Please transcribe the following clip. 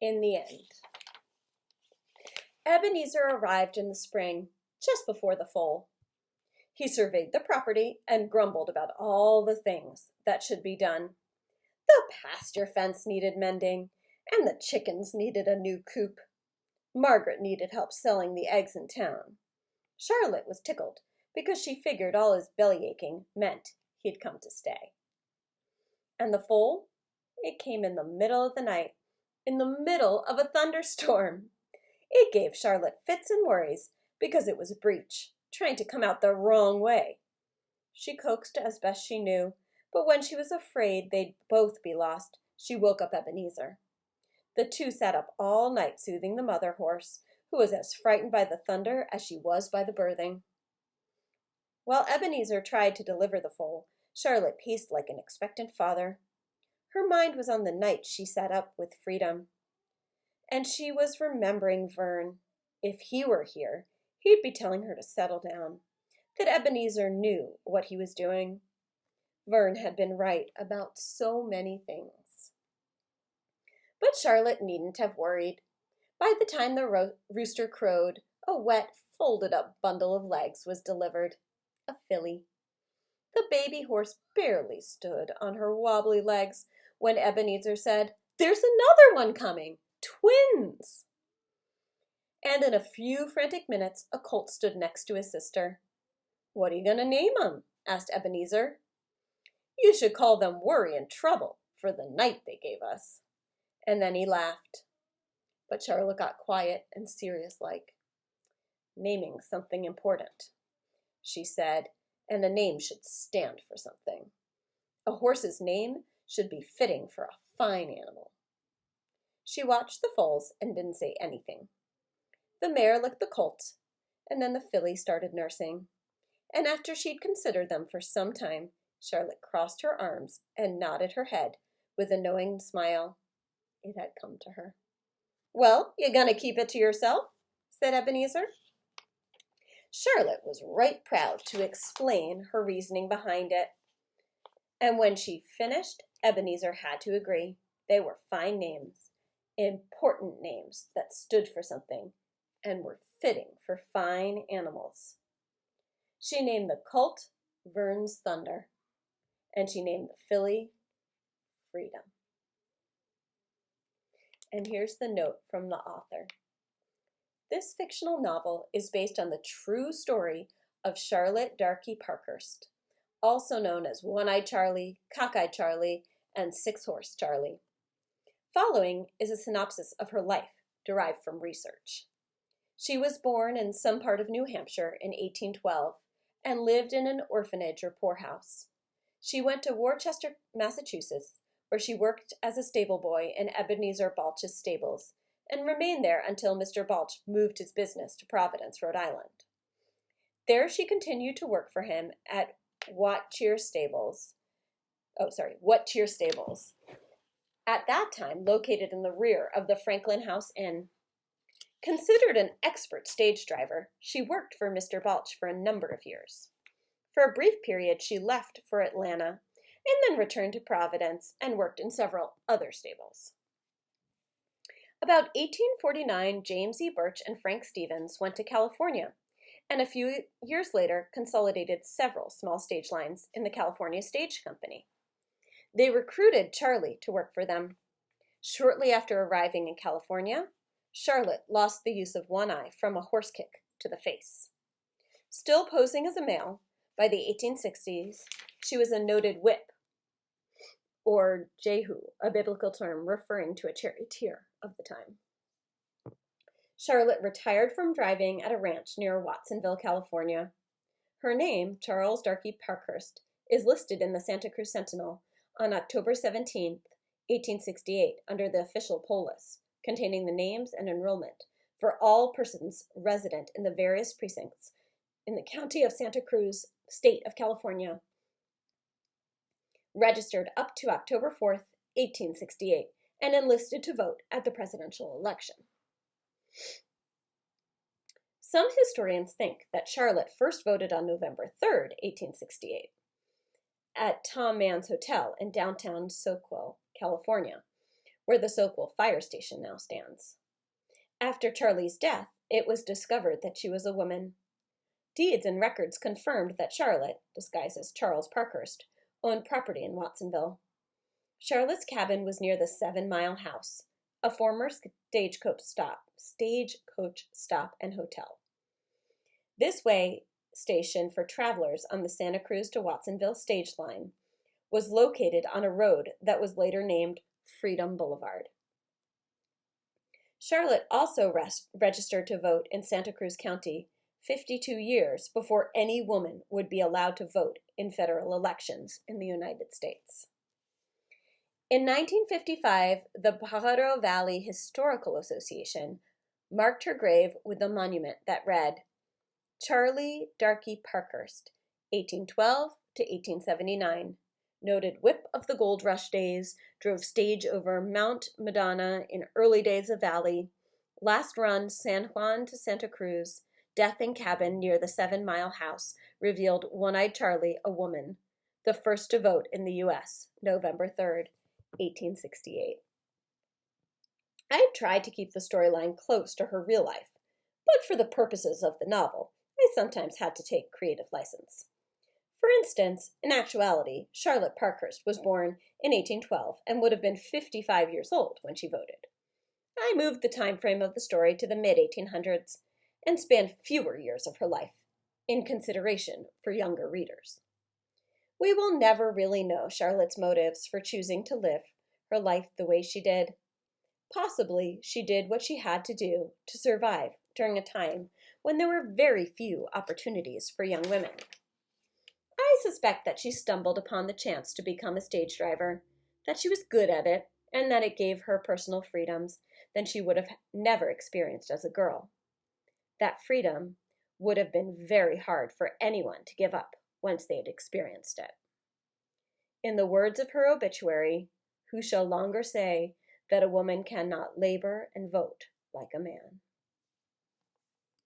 In the end, Ebenezer arrived in the spring, just before the foal. He surveyed the property and grumbled about all the things that should be done. The pasture fence needed mending, and the chickens needed a new coop. Margaret needed help selling the eggs in town. Charlotte was tickled because she figured all his bellyaching meant he'd come to stay. And the foal? It came in the middle of the night, in the middle of a thunderstorm. It gave Charlotte fits and worries because it was a breech, trying to come out the wrong way. She coaxed as best she knew, but when she was afraid they'd both be lost, she woke up Ebenezer. The two sat up all night soothing the mother horse, who was as frightened by the thunder as she was by the birthing. While Ebenezer tried to deliver the foal, Charlotte paced like an expectant father. Her mind was on the night she sat up with Freedom. And she was remembering Vern. If he were here, he'd be telling her to settle down, that Ebenezer knew what he was doing. Vern had been right about so many things. But Charlotte needn't have worried. By the time the rooster crowed, a wet, folded-up bundle of legs was delivered. A filly. The baby horse barely stood on her wobbly legs when Ebenezer said, "There's another one coming! Twins!" And in a few frantic minutes, a colt stood next to his sister. "What are you going to name 'em?" asked Ebenezer. "You should call them Worry and Trouble for the night they gave us." And then he laughed. But Charlotte got quiet and serious-like. "Naming something important," she said, "and a name should stand for something. A horse's name should be fitting for a fine animal." She watched the foals and didn't say anything. The mare licked the colt, and then the filly started nursing. And after she'd considered them for some time, Charlotte crossed her arms and nodded her head with a knowing smile. It had come to her. "Well, you gonna keep it to yourself?" said Ebenezer. Charlotte was right proud to explain her reasoning behind it. And when she finished, Ebenezer had to agree. They were fine names, important names that stood for something and were fitting for fine animals. She named the colt Vern's Thunder, and she named the filly Freedom. And here's the note from the author. This fictional novel is based on the true story of Charlotte Darky Parkhurst, also known as One-Eyed Charlie, Cockeyed Charlie, and Six-Horse Charlie. Following is a synopsis of her life derived from research. She was born in some part of New Hampshire in 1812 and lived in an orphanage or poorhouse. She went to Worcester, Massachusetts, where she worked as a stable boy in Ebenezer Balch's stables and remained there until Mr. Balch moved his business to Providence, Rhode Island. There she continued to work for him at What Cheer Stables, at that time located in the rear of the Franklin House Inn. Considered an expert stage driver, she worked for Mr. Balch for a number of years. For a brief period, she left for Atlanta and then returned to Providence and worked in several other stables. About 1849, James E. Birch and Frank Stevens went to California, and a few years later consolidated several small stage lines in the California Stage Company. They recruited Charlie to work for them. Shortly after arriving in California, Charlotte lost the use of one eye from a horse kick to the face. Still posing as a male, by the 1860s, she was a noted whip, or Jehu, a biblical term referring to a charioteer of the time. Charlotte retired from driving at a ranch near Watsonville, California. Her name, Charles Darky Parkhurst, is listed in the Santa Cruz Sentinel on October 17, 1868, under the official poll list, containing the names and enrollment for all persons resident in the various precincts in the county of Santa Cruz, state of California, registered up to October 4th, 1868, and enlisted to vote at the presidential election. Some historians think that Charlotte first voted on November 3rd, 1868, at Tom Mann's Hotel in downtown Soquel, California, where the Soquel fire station now stands. After Charlie's death, it was discovered that she was a woman. Deeds and records confirmed that Charlotte, disguised as Charles Parkhurst, owned property in Watsonville. Charlotte's cabin was near the 7 Mile House, a former stagecoach stop and hotel. This way station for travelers on the Santa Cruz to Watsonville stage line was located on a road that was later named Freedom Boulevard. Charlotte also registered to vote in Santa Cruz County 52 years before any woman would be allowed to vote in federal elections in the United States. In 1955, the Pajaro Valley Historical Association marked her grave with a monument that read, Charlie Darky Parkhurst, 1812 to 1879, noted whip of the gold rush days, drove stage over Mount Madonna in early days of Valley, last run San Juan to Santa Cruz, death in cabin near the 7 Mile House, revealed One-Eyed Charlie, a woman, the first to vote in the U.S., November 3rd, 1868. I have tried to keep the storyline close to her real life, but for the purposes of the novel, I sometimes had to take creative license. For instance, in actuality, Charlotte Parkhurst was born in 1812 and would have been 55 years old when she voted. I moved the time frame of the story to the mid-1800s and spanned fewer years of her life, in consideration for younger readers. We will never really know Charlotte's motives for choosing to live her life the way she did. Possibly she did what she had to do to survive during a time when there were very few opportunities for young women. I suspect that she stumbled upon the chance to become a stage driver, that she was good at it, and that it gave her personal freedoms than she would have never experienced as a girl. That freedom would have been very hard for anyone to give up once they had experienced it. In the words of her obituary, who shall longer say that a woman cannot labor and vote like a man?